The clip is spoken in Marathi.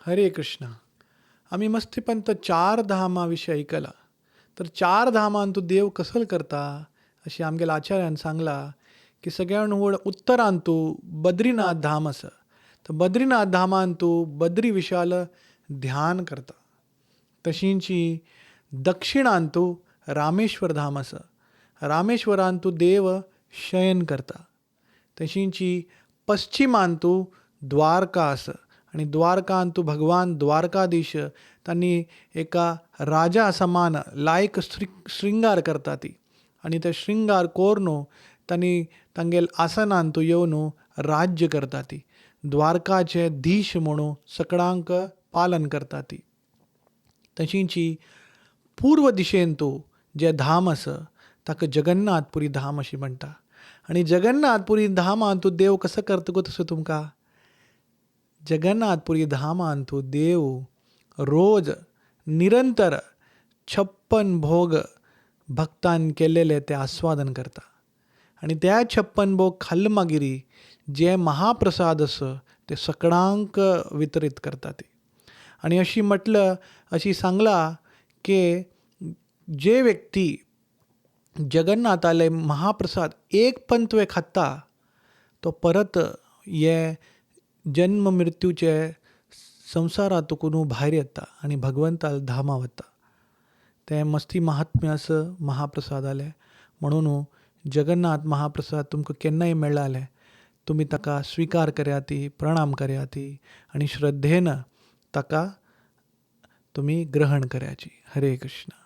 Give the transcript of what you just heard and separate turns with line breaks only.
हरे कृष्ण. आम्ही मस्तीपंत चार धामाविषयी ऐकला. तर चार धामान तू देव कसं करता अशी आमगेल्या आचार्यान सांगला की सगळ्यान व्हड उत्तरान तू बद्रीनाथ धाम आसा. तर बद्रीनाथ धामान तू बद्री विशाल ध्यान करता. तशींची दक्षिणान तू रामेश्वर धाम आसा. रामेश्वरान तू देव शयन करता. तशींची पश्चिमान तू द्वारका आसा आणि द्वारकान तू भगवान द्वारकाधीश त्यांनी एका राजा समान लायक श्रृंगार करता ती आणि ते श्रृंगार कोरनो त्यांनी तांगेल आसनान तू येवन राज्य करता ती द्वारकाचे धीश म्हणून सगळ्यांक पालन करता ती. तशींची पूर्व दिशेन तू जे धाम आसा ताका जगन्नाथपुरी धाम अशी म्हणटा. आणि जगन्नाथपुरी धामान तू देव कसं करता गो तसं तुमकां जगन्नाथपुरी धामान तू देव रोज निरंतर 56 भोग भक्तान केलेले ते आस्वादन करता. आणि त्या 56 भोग खाल्ल मागिरी जे महाप्रसाद आसा ते सगळ्यांक वितरीत करता ती. आणि अशी म्हटलं अशी सांगला की जे व्यक्ती जगन्नाथाले महाप्रसाद एक पंतवे खाता तो परत ये जन्म मृत्यूचे संवसारांतून भायर येता आनी भगवंता धामा वता. तें मस्ती महात्म्य आसा महाप्रसादालें. म्हणून जगन्नाथ महाप्रसाद तुमकां केन्नाय मेळ्ळाले तुमी ताका स्विकार कराती, प्रणाम कराती आनी श्रद्धेन ताका तुमी ग्रहण कराची. हरे कृष्ण.